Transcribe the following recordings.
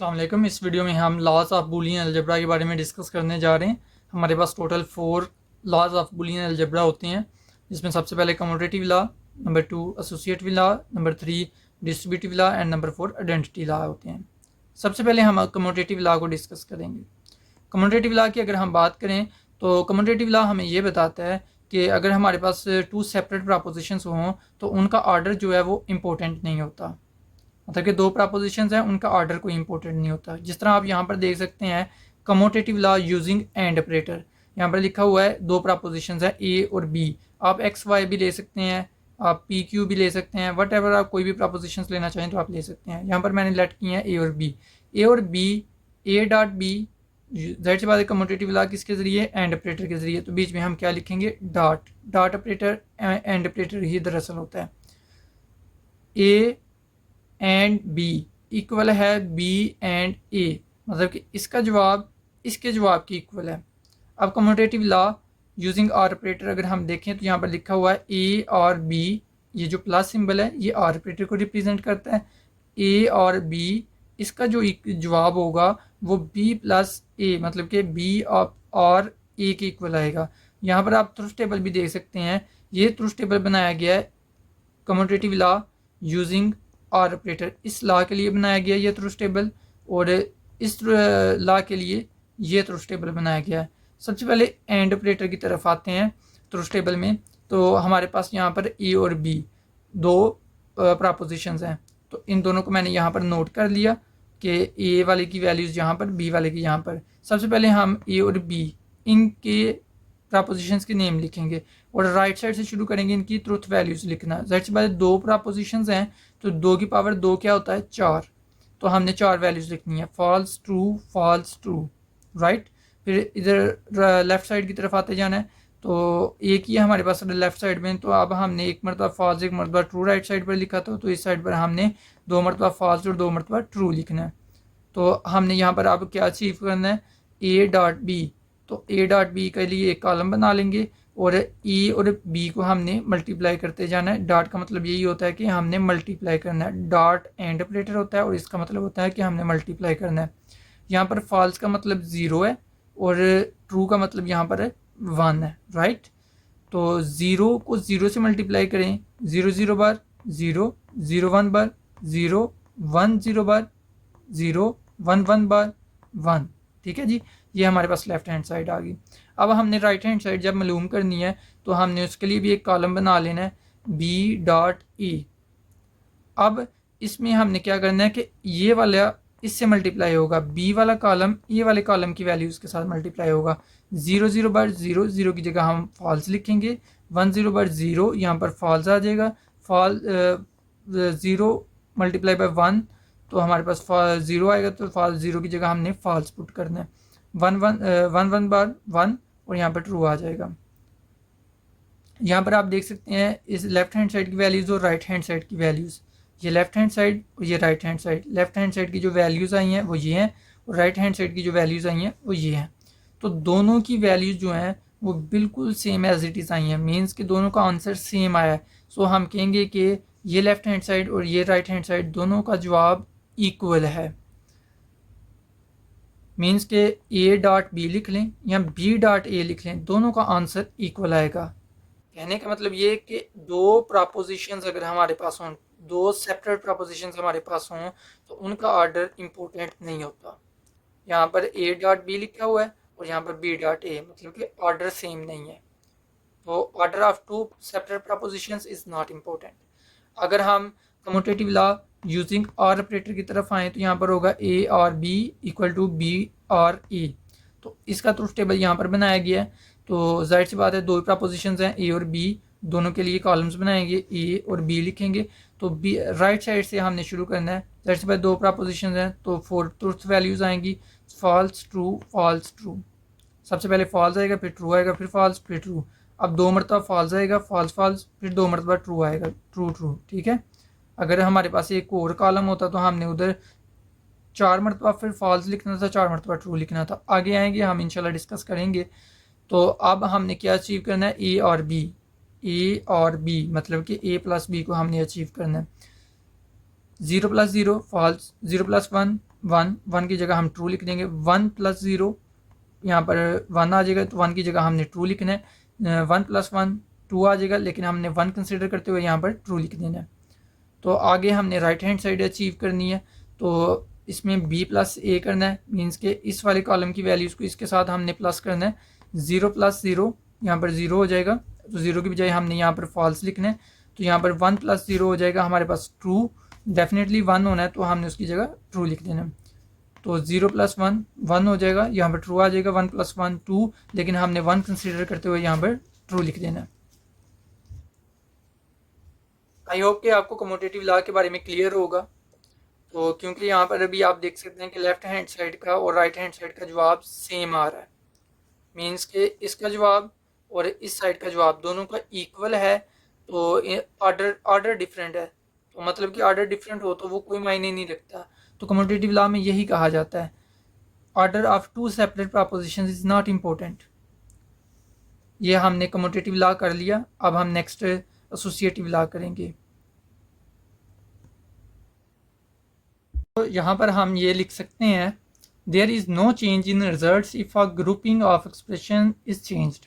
अस्सलाम वालेकुम। इस वीडियो में हम लॉज ऑफ बूलियन अलजेब्रा के बारे में डिस्कस करने जा रहे हैं। हमारे पास total 4 laws of Boolean algebra होते हैं, जिसमें सबसे पहले commutative law, number 2 associative law, number 3 distributive law and number 4 identity law होते हैं। सबसे पहले हम कम्यूटेटिव लॉ को डिस्कस करेंगे। कम्यूटेटिव लॉ की अगर हम बात करें तो कम्यूटेटिव लॉ हमें ये बताता है कि अगर हमारे पास 2 सेपरेट प्रपोजिशंस हों तो उनका ऑर्डर जो है वो इम्पोर्टेंट नहीं होता। मतलब कि 2 प्रपोजिशंस हैं, उनका ऑर्डर कोई इंपॉर्टेंट नहीं होता। जिस तरह आप यहाँ पर देख सकते हैं commutative law using and operator, यहाँ पर लिखा हुआ है 2 प्रपोजिशंस हैं ए और बी। आप एक्स वाई भी ले सकते हैं, आप पी क्यू भी ले सकते हैं, वट एवर आप कोई भी प्रपोजिशंस लेना चाहें तो आप ले सकते हैं। यहाँ पर मैंने लेट किए हैं ए और बी। ए और बी, ए डॉट बी, जाहिर सी बात है कम्यूटेटिव लॉ किसके जरिए, एंड ऑपरेटर के जरिए। तो बीच में हम क्या लिखेंगे, dot. Dot operator and operator ही दरअसल होता है। ए एंड बी इक्वल है बी एंड ए, मतलब कि इसका जवाब इसके जवाब की इक्वल है। अब commutative law using or operator अगर हम देखें तो यहाँ पर लिखा हुआ है ए और बी, ये जो प्लस सिंबल है ये आर ऑपरेटर को रिप्रेजेंट करता है। ए और बी, इसका जो जवाब होगा वो बी प्लस ए, मतलब कि बी और ए के इक्वल आएगा। यहाँ पर आप ट्रुथ टेबल भी देख सकते हैं, ये ट्रुथ टेबल बनाया गया है commutative law using or operator. इस लॉ के लिए बनाया गया ये ट्रुथ टेबल, और इस लॉ के लिए ये ट्रुथ टेबल बनाया गया है। सबसे पहले एंड ऑपरेटर की तरफ आते हैं ट्रुथ टेबल में। तो हमारे पास यहाँ पर ए और बी 2 प्रपोजिशंस हैं, तो इन दोनों को मैंने यहाँ पर नोट कर लिया कि ए वाले की वैल्यूज़ यहाँ पर, बी वाले की यहाँ पर। सबसे पहले हम ए और बी इनके प्रपोजिशंस के नेम लिखेंगे और राइट साइड से शुरू करेंगे इनकी ट्रुथ वैल्यूज लिखना। जाहिर सी बात है 2 प्रपोजिशंस हैं तो 2 की पावर 2 क्या होता है, 4। तो हमने 4 वैल्यूज लिखनी है, फॉल्स ट्रू राइट। फिर इधर लेफ्ट साइड की तरफ आते जाना है, तो एक ही है हमारे पास लेफ्ट साइड में, तो अब हमने एक मरतबा फॉल्स एक मरतबा ट्रू राइट साइड पर लिखा था, तो इस साइड पर हमने 2 मरतबा फॉल्स और 2 मरतबा ट्रू लिखना है। तो हमने यहाँ पर अब क्या अचीव करना है, ए डॉट बी। तो ए डॉट बी के लिए एक कॉलम बना लेंगे और ई और बी को हमने मल्टीप्लाई करते जाना है। डॉट का मतलब यही होता है कि हमने मल्टीप्लाई करना है, डॉट एंड ऑपरेटर होता है और इसका मतलब होता है कि हमने मल्टीप्लाई करना है। यहाँ पर फॉल्स का मतलब 0 है और ट्रू का मतलब यहाँ पर 1 है, राइट। तो 0 को 0 से मल्टीप्लाई करें, 0 0 बार 0, 0 1 बार 0, 1 0 बार 0, 1 1 बार 1। ठीक है जी, ये हमारे पास लेफ्ट हैंड साइड आ गई। अब हमने राइट हैंड साइड जब मालूम करनी है तो हमने उसके लिए भी एक कॉलम बना लेना है, बी डॉट ए। अब इसमें हमने क्या करना है कि ये वाला इससे मल्टीप्लाई होगा, बी वाला कॉलम ए वाले कॉलम की वैल्यूज़ के साथ मल्टीप्लाई होगा। 0 0 बार 0, 0 की जगह हम फॉल्स लिखेंगे। 1 0 बार 0, यहाँ पर फॉल्स आ जाएगा। 0 मल्टीप्लाई बाय 1, तो हमारे पास 0 आएगा, तो फॉल्स 0 की जगह हमने फॉल्स पुट करना है। 1 1 बार 1 और यहाँ पर ट्रू आ जाएगा। यहाँ पर आप देख सकते हैं इस लेफ्ट हैंड साइड की वैल्यूज़ और राइट हैंड साइड की वैल्यूज़, ये लेफ्ट हैंड साइड और ये right hand side. Left hand side की जो वैल्यूज़ आई हैं वो ये हैं और राइट हैंड साइड की जो वैल्यूज़ आई हैं वो ये हैं। तो दोनों की वैल्यूज़ जो हैं वो बिल्कुल same as it is I हैं, मीन्स कि दोनों का आंसर सेम आया है। सो हम कहेंगे कि ये लेफ्ट हैंड साइड और ये राइट हैंड साइड दोनों का जवाब इक्वल है। मीन्स के ए डॉट बी लिख लें या बी डॉट ए लिख लें, दोनों का आंसर इक्वल आएगा। कहने का मतलब ये कि 2 प्रपोजिशंस अगर हमारे पास हों, 2 सेपरेट प्रपोजिशंस हमारे पास हों तो उनका ऑर्डर इम्पोर्टेंट नहीं होता। यहाँ पर ए डॉट बी लिखा हुआ है और यहाँ पर बी डॉट ए, मतलब कि ऑर्डर सेम नहीं है। तो order of 2 separate propositions is not important. अगर हम कम्यूटेटिव लॉ यूजिंग और ऑपरेटर की तरफ आए तो यहाँ पर होगा ए और बी इक्वल टू बी और ए। तो इसका ट्रुथ टेबल यहाँ पर बनाया गया है। तो जाहिर सी बात है 2 प्रपोजिशंस हैं, ए और बी, दोनों के लिए कॉलम्स बनाएंगे, ए और बी लिखेंगे। तो बी राइट साइड से हमने शुरू करना है। जाहिर सी बात 2 प्रपोजिशंस हैं तो 4 ट्रुथ वैल्यूज़ आएंगी, फॉल्स ट्रू। सबसे पहले फॉल्स आएगा, फिर ट्रू आएगा, फिर फॉल्स, फिर ट्रू। अब 2 मरतबा फॉल्स आएगा, फॉल्स, फिर 2 मरतबा ट्रू आएगा, ट्रू। ठीक है। अगर हमारे पास एक और कॉलम होता तो हमने उधर 4 मरतबा फिर फॉल्स लिखना था, 4 मरतबा ट्रू लिखना था। आगे आएंगे हम इंशाल्लाह डिस्कस करेंगे। तो अब हमने क्या अचीव करना है, ए और बी मतलब कि ए प्लस बी को हमने अचीव करना है। 0 + 0 फॉल्स, 0 + 1 वन, वन की जगह हम ट्रू लिख देंगे। 1 + 0, यहाँ पर 1 आ जाएगा तो 1 की जगह हमने ट्रू लिखना है। 1 + 1 2 आ जाएगा, लेकिन हमने 1 कंसिडर करते हुए यहाँ पर ट्रू लिख देना है। तो आगे हमने राइट हैंड साइड अचीव करनी है, तो इसमें b+a करना है, मीन्स के इस वाले कॉलम की वैल्यूज़ को इसके साथ हमने प्लस करना है। 0 + 0, यहाँ पर 0 हो जाएगा, तो 0 की बजाय हमने यहाँ पर फॉल्स लिखना है। तो यहाँ पर 1 + 0 हो जाएगा हमारे पास ट्रू, डेफिनेटली 1 होना है तो हमने उसकी जगह ट्रू लिख देना है। तो 0 + 1 1 हो जाएगा, यहाँ पर ट्रू आ जाएगा। 1 + 1 2, लेकिन हमने 1 कंसिडर करते हुए यहाँ पर ट्रू लिख देना है। आई होप कि आपको कम्यूटेटिव लॉ के बारे में क्लियर होगा। तो क्योंकि यहाँ पर अभी आप देख सकते हैं कि लेफ्ट हैंड साइड का और राइट हैंड साइड का जवाब सेम आ रहा है, मीन्स के इसका जवाब और इस साइड का जवाब दोनों का इक्वल है। तो ऑर्डर डिफरेंट है, तो मतलब कि ऑर्डर डिफरेंट हो तो वो कोई मायने नहीं रखता। तो कम्यूटेटिव लॉ में यही कहा जाता है, order of two separate propositions is not important. ये हमने कम्यूटेटिव लॉ कर लिया, अब हम नेक्स्ट एसोसिएटिव लॉ करेंगे। तो यहाँ पर हम ये लिख सकते हैं, there is no change in results if a grouping of expression is changed.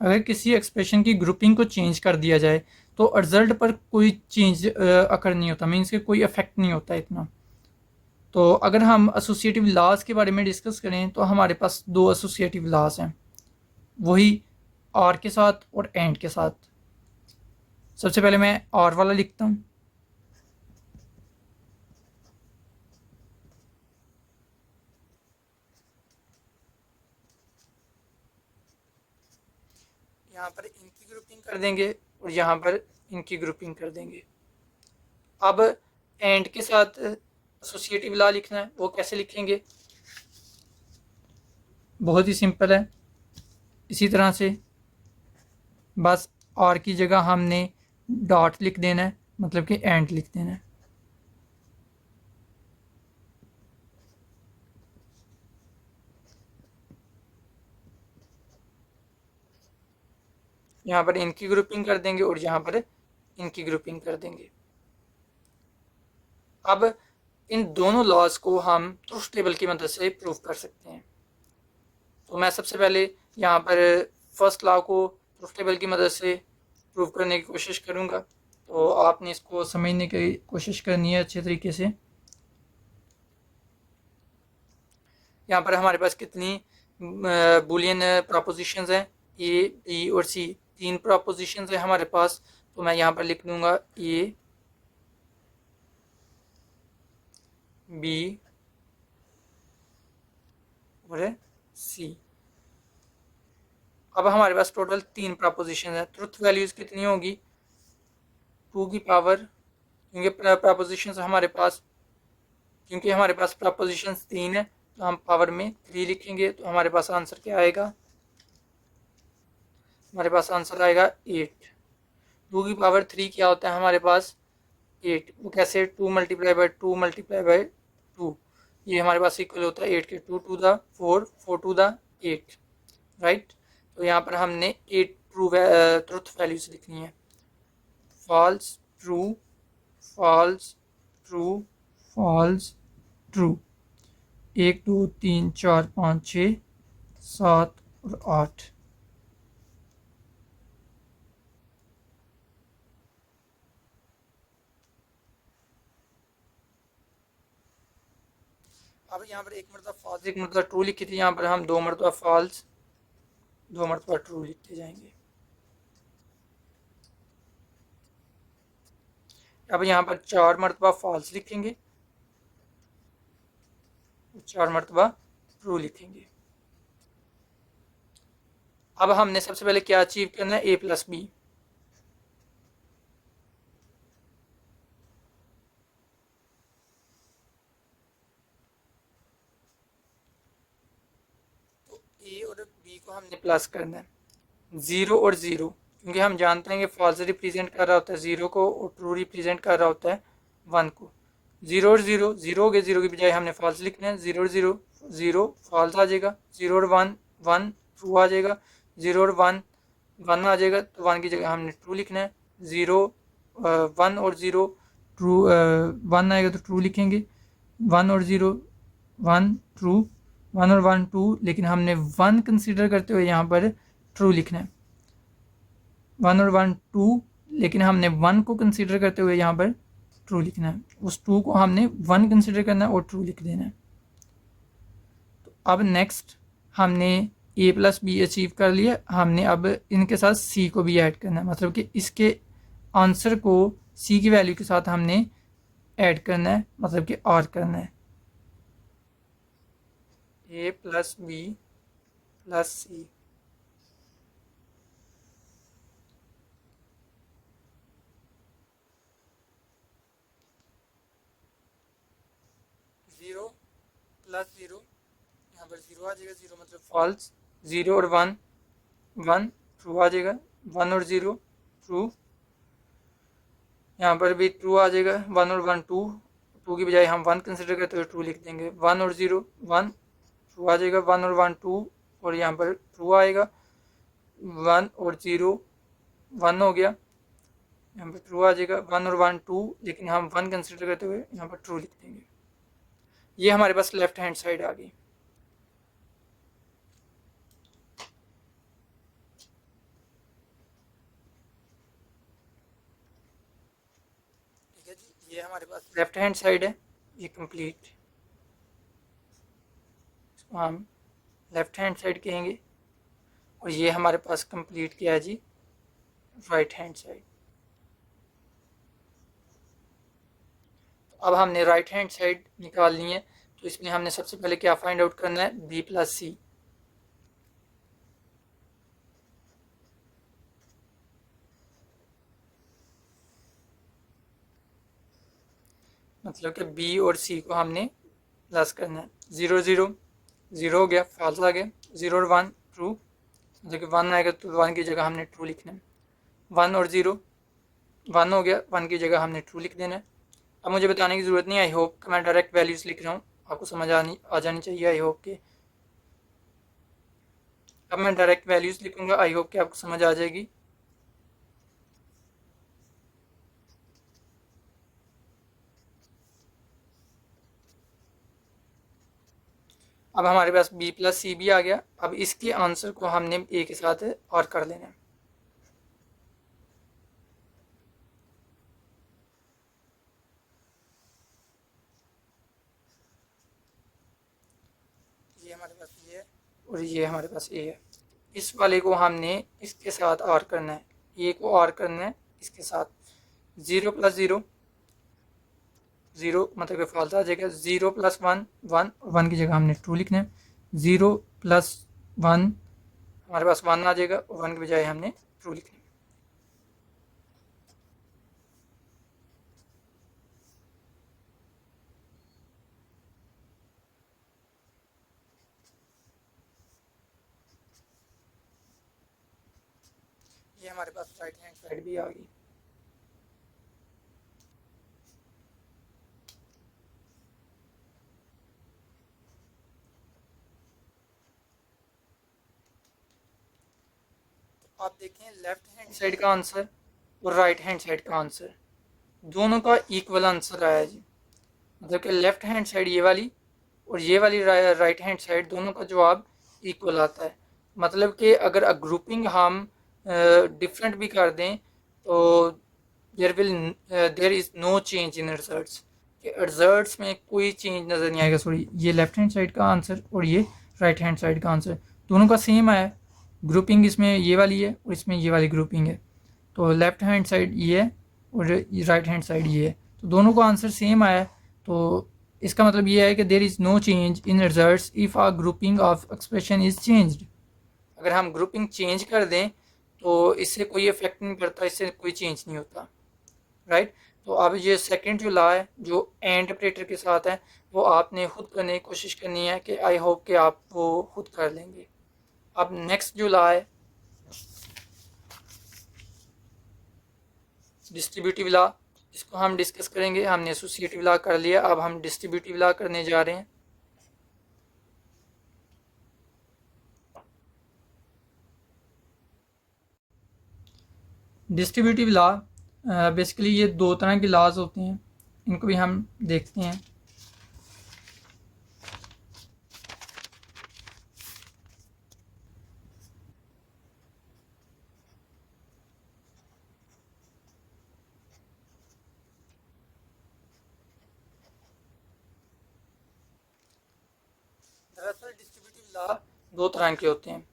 अगर किसी एक्सप्रेशन की ग्रुपिंग को चेंज कर दिया जाए तो रिजल्ट पर कोई चेंज अकर नहीं होता, मीन्स के कोई इफेक्ट नहीं होता इतना। तो अगर हम एसोसिएटिव लॉज के बारे में डिस्कस करें तो हमारे पास दो एसोसिएटिव लॉज हैं, वही आर के साथ और एंड के साथ। सबसे पहले मैं आर वाला लिखता हूँ। यहाँ पर इनकी ग्रुपिंग कर देंगे और यहाँ पर इनकी ग्रुपिंग कर देंगे। अब एंड के साथ एसोसिएटिव लॉ लिखना है, वो कैसे लिखेंगे? बहुत ही सिंपल है, इसी तरह से बस आर की जगह हमने डॉट लिख देना है, मतलब कि एंड लिख देना है। यहाँ पर इनकी ग्रुपिंग कर देंगे और यहाँ पर इनकी ग्रुपिंग कर देंगे। अब इन दोनों लॉज को हम ट्रुथ टेबल की मदद से प्रूव कर सकते हैं। तो मैं सबसे पहले यहाँ पर फर्स्ट लॉ को ट्रुथ टेबल की मदद से प्रूव करने की कोशिश करूँगा। तो आपने इसको समझने की कोशिश करनी है अच्छे तरीके से। यहाँ पर हमारे पास कितनी बुलियन प्रपोजिशंस हैं? ए, बी और सी, तीन प्रपोजिशंस हैं हमारे पास। तो मैं यहाँ पर लिख दूंगा ए, बी और सी। अब हमारे पास टोटल तीन प्रपोजिशन है। ट्रुथ वैल्यूज कितनी होगी? 2 की पावर, क्योंकि प्रपोजिशन हमारे पास प्रपोजिशन 3 है तो हम पावर में 3 लिखेंगे। तो हमारे पास आंसर क्या आएगा? हमारे पास आंसर आएगा 8। 2 की पावर 3 क्या होता है हमारे पास? 8। वो कैसे? 2 × 2 × 2, ये हमारे पास इक्वल होता है 8 के। 2 to the 4, 4 to the 8, right. तो यहाँ पर हमने 8 ट्रूथ वैल्यूज लिखनी है। False, true, false, true, false, true. 1 2 3 4 5 6 7 और 8। अब यहाँ पर एक मरतबा फॉल्स एक मरतबा ट्रू लिखी थी, यहाँ पर हम 2 मरतबा फॉल्स 2 मरतबा ट्रू लिखते जाएंगे। अब यहाँ पर 4 मरतबा फॉल्स लिखेंगे, 4 मरतबा ट्रू लिखेंगे। अब हमने सबसे पहले क्या अचीव करना है? a + b। तो a और b को हमने प्लस करना है। 0 और 0, क्योंकि हम जानते हैं कि फॉल्स रिप्रेजेंट कर रहा होता है 0 को और ट्रू रिप्रेजेंट कर रहा होता है 1 को। ज़ीरो और ज़ीरो, ज़ीरो हो गया, ज़ीरो की बजाय हमने फॉल्स लिखना है। ज़ीरो और ज़ीरो, ज़ीरो फॉल्स आ जाएगा। ज़ीरो और वन, वन ट्रू आ जाएगा। ज़ीरो और वन, वन आ जाएगा, तो वन की जगह हमने ट्रू लिखना है। ज़ीरो, वन और ज़ीरो ट्रू, वन आएगा तो ट्रू लिखेंगे। वन और ज़ीरो, वन ट्रू, वन और वन टू, लेकिन हमने वन कंसिडर करते हुए यहाँ पर ट्रू लिखना है। वन और वन टू, लेकिन हमने वन को कंसिडर करते हुए यहाँ पर ट्रू लिखना है। उस टू को हमने वन कंसिडर करना है और ट्रू लिख देना है। तो अब नेक्स्ट हमने ए प्लस बी अचीव कर लिया, हमने अब इनके साथ सी को भी ऐड करना है, मतलब कि इसके आंसर को सी की वैल्यू के साथ हमने ऐड करना है, मतलब कि और करना है। A plus B plus C, zero plus zero, यहाँ पर ज़ीरो आ जाएगा, ज़ीरो मतलब फॉल्स। ज़ीरो और वन, वन ट्रू आ जाएगा। वन और ज़ीरो ट्रू, यहाँ पर भी ट्रू आ जाएगा। वन और वन टू, टू की बजाय हम वन कंसिडर करते हुए ट्रू लिख देंगे। वन और ज़ीरो, वन ट्रू आ जाएगा। वन और वन टू, और यहाँ पर ट्रू आएगा। वन और ज़ीरो, वन हो गया, यहाँ पर ट्रू आ जाएगा। वन और वन टू, लेकिन हम वन कंसिडर करते हुए यहाँ पर ट्रू लिख देंगे। ये हमारे पास लेफ्ट हैंड साइड आ गई। ठीक है जी, ये हमारे पास लेफ्ट हैंड साइड है, ये कंप्लीट। इसको हम लेफ्ट हैंड साइड कहेंगे। और ये हमारे पास कंप्लीट किया है जी राइट हैंड साइड। तो अब हमने राइट हैंड साइड निकालनी है, तो इसमें हमने सबसे पहले क्या फाइंड आउट करना है, बी प्लस सी। मतलब कि बी और सी को हमने प्लस करना है। ज़ीरो ज़ीरो, ज़ीरो हो गया, फॉल्स आ गया। ज़ीरो और वन ट्रू, मतलब कि वन आएगा तो वन की जगह हमने ट्रू लिखना है। वन और ज़ीरो, वन हो गया, वन की जगह हमने ट्रू लिख देना है। अब मुझे बताने की ज़रूरत नहीं, आई होप कि मैं डायरेक्ट वैल्यूज़ लिख रहा हूँ, आपको समझ आ जानी चाहिए। आई होप कि अब मैं डायरेक्ट वैल्यूज़ लिखूँगा, आई होप कि आपको समझ आ जाएगी। अब हमारे पास बी प्लस सी भी आ गया। अब इसके आंसर को हमने ए के साथ और कर लेना है। ये हमारे पास ये है और ये हमारे पास ए है। इस वाले को हमने इसके साथ और करना है, ए को और करना है इसके साथ। ज़ीरो प्लस ज़ीरो, ज़ीरो मतलब कि फॉल्स आ जाएगा। Zero plus one, one, one की जगह हमने ट्रू लिखना है। ज़ीरो प्लस वन, हमारे पास वन आ जाएगा और वन की बजाय हमने ट्रू लिखना है। ये हमारे पास राइट हैंड साइड भी आ गई। तो आप देखें लेफ्ट हैंड साइड का आंसर और राइट हैंड साइड का आंसर दोनों का इक्वल आंसर आया जी। मतलब कि लेफ्ट हैंड साइड ये वाली और ये वाली राइट हैंड साइड, दोनों का जवाब इक्वल आता है। मतलब कि अगर ग्रुपिंग हम डिफरेंट भी कर दें तो there is no change in results, कि रिजल्ट्स में कोई चेंज नज़र नहीं आएगा। सॉरी, ये लेफ्ट हैंड साइड का आंसर और ये राइट हैंड साइड का आंसर दोनों का सेम आया। ग्रुपिंग इसमें ये वाली है और इसमें ये वाली ग्रुपिंग है। तो लेफ्ट हैंड साइड ये है और राइट हैंड साइड ये है, तो दोनों का आंसर सेम आया। तो इसका मतलब ये है कि there is no change in results if a grouping of expression is changed. अगर हम ग्रुपिंग चेंज कर दें तो इससे कोई इफेक्ट नहीं पड़ता, इससे कोई चेंज नहीं होता, राइट। तो अब ये सेकंड जो लॉ है जो एंड ऑपरेटर के साथ है, वो आपने खुद करने की कोशिश करनी है, कि आई होप कि आप वो खुद कर लेंगे। अब नेक्स्ट जो लॉ है डिस्ट्रीब्यूटिव लॉ। इसको हम डिस्कस करेंगे। हमने एसोसिएटिव लॉ कर लिया, अब हम डिस्ट्रीब्यूटिव लॉ करने जा रहे हैं। डिस्ट्रीब्यूटिव लॉ बेसिकली ये दो तरह के लॉज होते हैं, इनको भी हम देखते हैं। दरअसल डिस्ट्रीब्यूटिव लॉ दो तरह के होते हैं,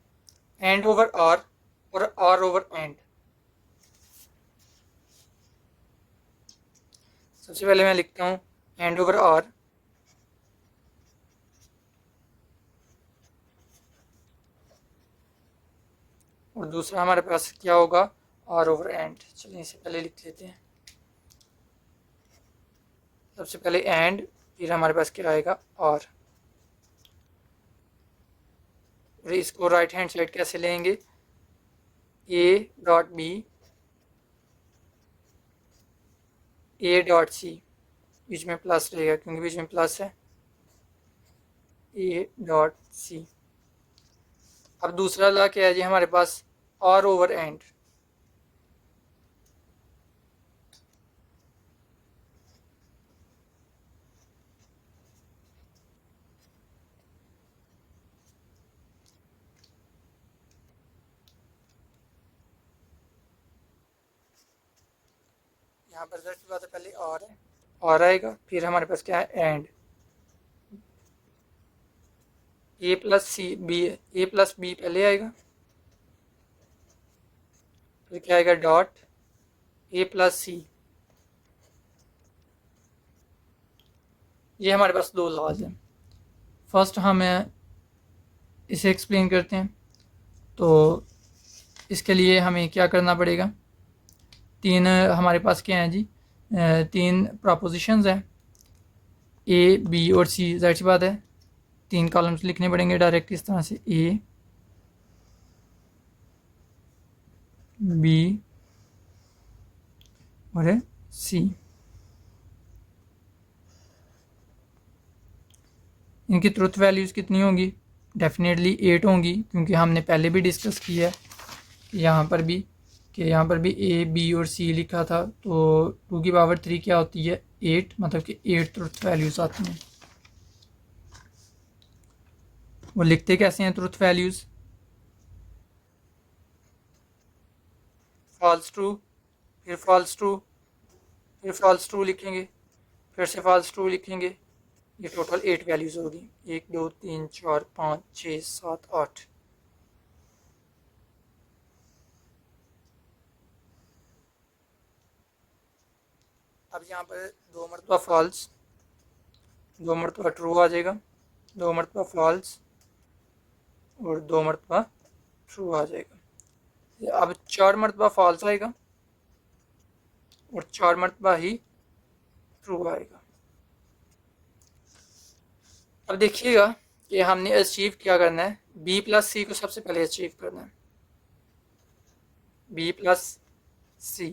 एंड ओवर आर और आर ओवर एंड। सबसे पहले मैं लिखता हूँ एंड ओवर आर, और दूसरा हमारे पास क्या होगा, आर ओवर एंड। चलिए इसे पहले लिख लेते हैं। सबसे पहले एंड, फिर हमारे पास क्या आएगा, आर। और इसको राइट हैंड साइड कैसे लेंगे, A dot B, A dot C, बीच में प्लस रहेगा क्योंकि बीच में प्लस है, ए डॉट सी। अब दूसरा लॉ क्या है जी हमारे पास, आर ओवर एंड। यहाँ पर जस्ट बात है, पहले आर है, आर आएगा, फिर हमारे पास क्या है, and. A plus c b है, ए प्लस बी पहले आएगा, फिर क्या आएगा, डॉट ए प्लस सी। ये हमारे पास दो लॉज हैं। फर्स्ट हम इसे एक्सप्लेन करते हैं। तो इसके लिए हमें क्या करना पड़ेगा, तीन हमारे पास क्या है जी, तीन प्रपोजिशंस हैं, ए बी और सी। जाहिर सी बात है तीन कॉलम्स लिखने पड़ेंगे डायरेक्ट इस तरह से, ए बी और सी। इनकी ट्रुथ वैल्यूज़ कितनी होंगी, डेफिनेटली 8 होंगी, क्योंकि हमने पहले भी डिस्कस किया है कि यहाँ पर भी ए बी और सी लिखा था, तो 2 की पावर 3 क्या होती है, 8, मतलब कि 8 ट्रुथ वैल्यूज़ आती हैं। वो लिखते कैसे हैं ट्रुथ वैल्यूज़, फॉल्स ट्रू, फिर फॉल्स ट्रू, फिर फॉल्स ट्रू लिखेंगे, फिर से फॉल्स ट्रू लिखेंगे। ये टोटल 8 वैल्यूज़ होगी, 1 2 3 4 5 6 7 8। अब यहाँ पर 2 मरतबा फॉल्स, 2 मरतबा ट्रू आ जाएगा, 2 मरतबा फॉल्स और 2 मरतबा ट्रू आ जाएगा। अब 4 मरतबा फॉल्स आएगा और 4 मरतबा ही ट्रू आएगा। अब देखिएगा कि हमने अचीव क्या करना है, बी प्लस सी को सबसे पहले अचीव करना है, बी प्लस सी।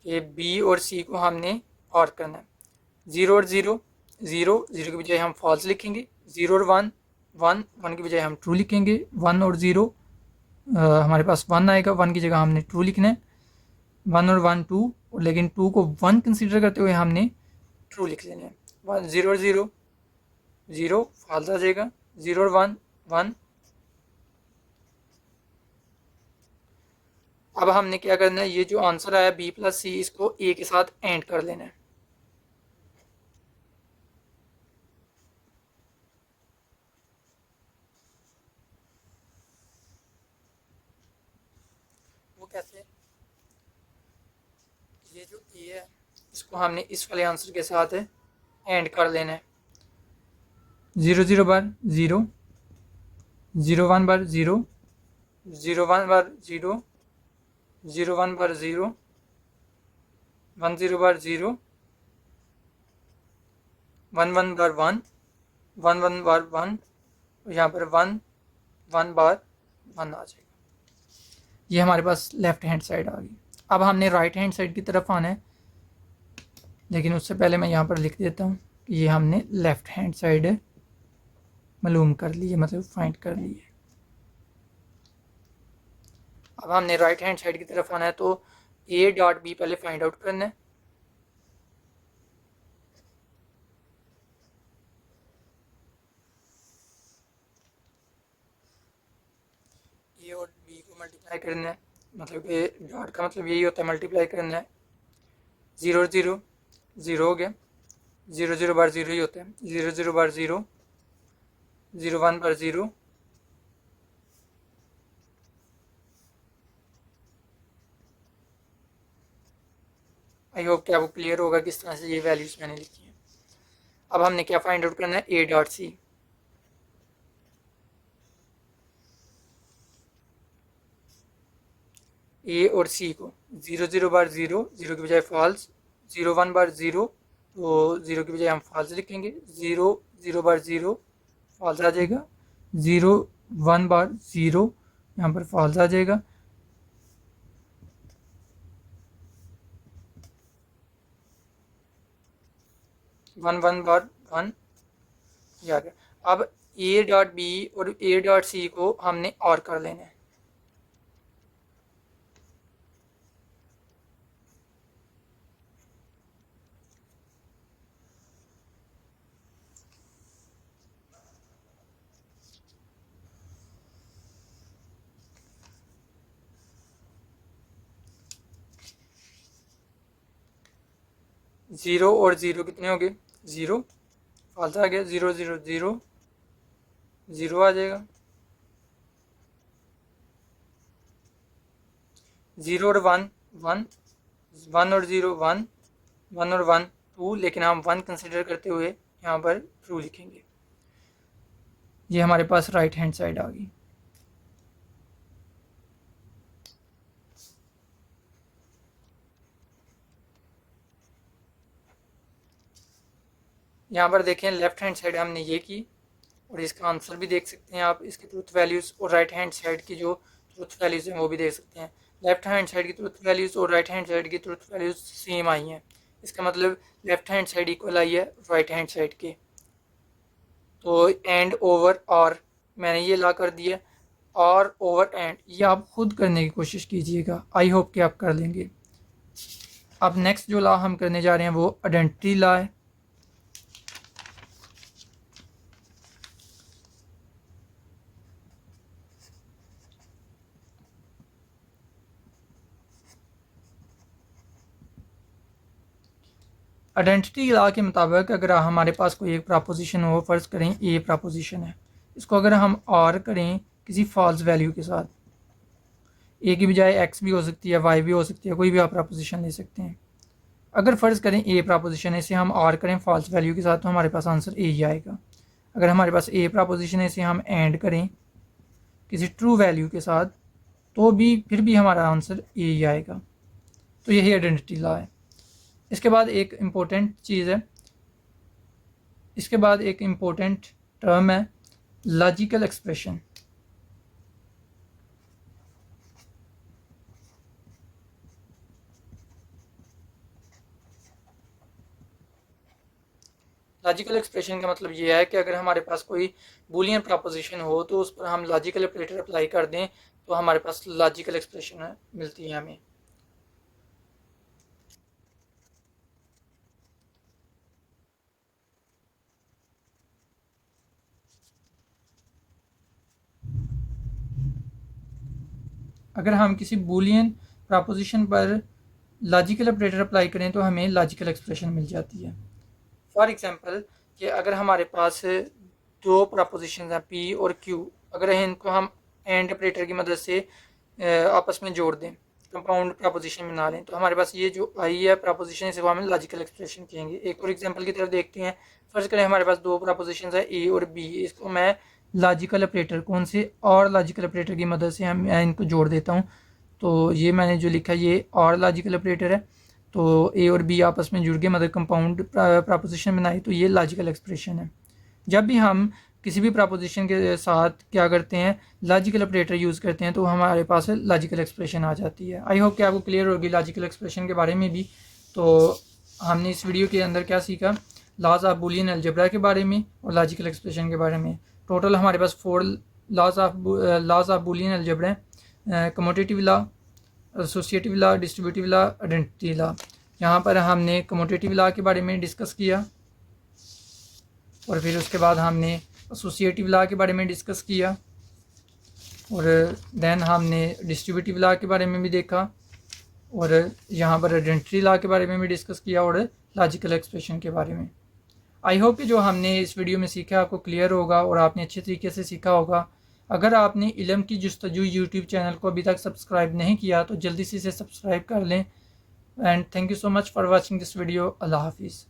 ये बी और सी को हमने और करना है, 0 और 0, 0 0 की बजाय हम फॉल्स लिखेंगे, 0 और 1, 1 1 की बजाय हम ट्रू लिखेंगे, 1 और 0 हमारे पास 1 आएगा, 1 की जगह हमने ट्रू लिखना है, 1 और 1 2, लेकिन 2 को 1 कंसीडर करते हुए हमने ट्रू लिख लेना है। 0 और 0, 0 फॉल्स आ जाएगा, 0 और 1 1। अब हमने क्या करना है, ये जो आंसर आया बी प्लस सी, इसको ए के साथ एंड कर लेना है। वो कैसे, ये जो ए है इसको हमने इस वाले आंसर के साथ एंड कर लेना है। 0 0 बार 0, 0 1 बार 0, 0 1 बार 0, 0 1 बार 0, 1 0 बार 0, 1 1 बार 1, 1 1 बार 1, यहाँ पर 1 1 बार 1 आ जाएगा। ये हमारे पास लेफ़्ट हैंड साइड आ गई। अब हमने राइट हैंड साइड की तरफ आना है, लेकिन उससे पहले मैं यहाँ पर लिख देता हूँ कि ये हमने लेफ़्ट हैंड साइड मालूम कर ली है, मतलब फाइंड कर ली है। अब हमने राइट हैंड साइड की तरफ आना है, तो ए डॉट बी पहले फाइंड आउट करना है। ए और बी को मल्टीप्लाई करना है, मतलब ए डॉट का मतलब यही होता है मल्टीप्लाई करना है। 0 0 0 हो गया, 0 0 बार 0 ही होता है, 0 0 बार 0, 0 1 बार 0, आई होप कि आपको क्लियर होगा किस तरह से ये वैल्यूज़ मैंने लिखी हैं। अब हमने क्या फाइंड आउट करना है, ए डॉट सी। ए और सी को 0 0 बार 0, 0 की बजाय फॉल्स, 0 1 बार 0, तो 0 की बजाय हम फॉल्स लिखेंगे, 0 0 बार 0 फॉल्स आ जाएगा, 0 1 बार 0 यहाँ पर फॉल्स आ जाएगा, 1 1 बार 1 ये आ गया। अब ए डॉट बी और ए डॉट सी को हमने और कर लेना है। ज़ीरो और ज़ीरो कितने हो गए, ज़ीरो फॉल्स आ गया, 0 0 0 0 आ जाएगा, 0 और 1 1, 1 और 0 1, 1 और 1 2, लेकिन हम 1 कंसिडर करते हुए यहाँ पर ट्रू लिखेंगे। ये हमारे पास राइट हैंड साइड आ गई। यहाँ पर देखें लेफ्ट हैंड साइड हमने ये की, और इसका आंसर भी देख सकते हैं आप, इसकी ट्रुथ वैल्यूज़, और राइट हैंड साइड की जो ट्रुथ वैल्यूज़ हैं वो भी देख सकते हैं। लेफ्ट हैंड साइड की ट्रुथ वैल्यूज़ और राइट हैंड साइड की ट्रुथ वैल्यूज़ सेम आई हैं, इसका मतलब लेफ्ट हैंड साइड इक्वल आई है राइट हैंड साइड के। तो एंड ओवर और मैंने ये ला कर दिया, और ओवर एंड ये आप खुद करने की कोशिश कीजिएगा, आई होप कि आप कर लेंगे। अब नेक्स्ट जो लॉ हम करने जा रहे हैं वो आइडेंटिटी लॉ है। आइडेंटिटी लॉ के मुताबिक अगर हमारे पास कोई एक प्रपोजिशन हो, फ़र्ज़ करें ए प्रपोजिशन है, इसको अगर हम और करें किसी फॉल्स वैल्यू के साथ, ए की बजाय एक्स भी हो सकती है, वाई भी हो सकती है, कोई भी आप प्रपोजिशन ले सकते हैं। अगर फ़र्ज़ करें ए प्रपोजिशन है, इसे हम और करें फॉल्स वैल्यू के साथ, तो हमारे पास आंसर ए ही आएगा। अगर हमारे पास ए प्रपोजिशन है, इसे हम एंड करें किसी ट्रू वैल्यू के साथ, तो भी फिर भी हमारा आंसर ए ही आएगा। तो यही आइडेंटिटी लॉ है। इसके बाद एक इम्पोर्टेंट चीज़ है, इसके बाद एक इम्पोर्टेंट टर्म है लॉजिकल एक्सप्रेशन। लॉजिकल एक्सप्रेशन का मतलब ये है कि अगर हमारे पास कोई बूलियन प्रपोजिशन हो, तो उस पर हम लॉजिकल ऑपरेटर अप्लाई कर दें, तो हमारे पास लॉजिकल एक्सप्रेशन मिलती है हमें। अगर हम किसी बूलियन प्रपोजिशन पर लॉजिकल ऑपरेटर अप्लाई करें, तो हमें लॉजिकल एक्सप्रेशन मिल जाती है। फॉर एग्जांपल कि अगर हमारे पास दो प्रपोजिशन हैं पी और क्यू, अगर इनको हम एंड ऑपरेटर की मदद से आपस में जोड़ दें, कंपाउंड प्रपोजिशन बना लें, तो हमारे पास ये जो आई है प्रपोजिशन, इसे हम लॉजिकल एक्सप्रेशन कहेंगे। एक और एग्जांपल की तरफ देखते हैं। फर्स्ट करें हमारे पास दो प्रपोजिशन है ए और बी, इसको मैं लॉजिकल ऑपरेटर कौन से और लॉजिकल ऑपरेटर की मदद से मैं इनको जोड़ देता हूँ। तो ये मैंने जो लिखा ये और लॉजिकल ऑपरेटर है, तो ए और बी आपस में जुड़ के मतलब कंपाउंड प्रपोजिशन बनाई, तो ये लॉजिकल एक्सप्रेशन है। जब भी हम किसी भी प्रपोजिशन के साथ क्या करते हैं, लॉजिकल ऑपरेटर यूज़ करते हैं, तो हमारे पास लॉजिकल एक्सप्रेशन आ जाती है। आई होप कि आपको क्लियर होगी लॉजिकल एक्सप्रेशन के बारे में भी। तो हमने इस वीडियो के अंदर क्या सीखा, लॉज ऑफ बूलियन अलजेब्रा के बारे में और लॉजिकल एक्सप्रेशन के बारे में। टोटल हमारे पास 4 लॉज ऑफ बूलियन अलजेब्रा हैं, commutative law, associative law, distributive law, identity law. यहाँ पर हमने कमोटेटिव लॉ के बारे में डिस्कस किया और फिर उसके बाद हमने एसोसिएटिव लॉ के बारे में डिस्कस किया और देन हमने डिस्ट्रीब्यूटिव लॉ के बारे में भी देखा और यहाँ पर आइडेंटिटी लॉ के बारे में भी डिस्कस किया और लॉजिकल एक्सप्रेशन के बारे में। आई होप कि जो हमने इस वीडियो में सीखा आपको क्लियर होगा और आपने अच्छे तरीके से सीखा होगा। अगर आपने इल्म की जुस्तजू यूट्यूब चैनल को अभी तक सब्सक्राइब नहीं किया तो जल्दी से इसे सब्सक्राइब कर लें। And thank you so much for watching this video. अल्लाह हाफिज़।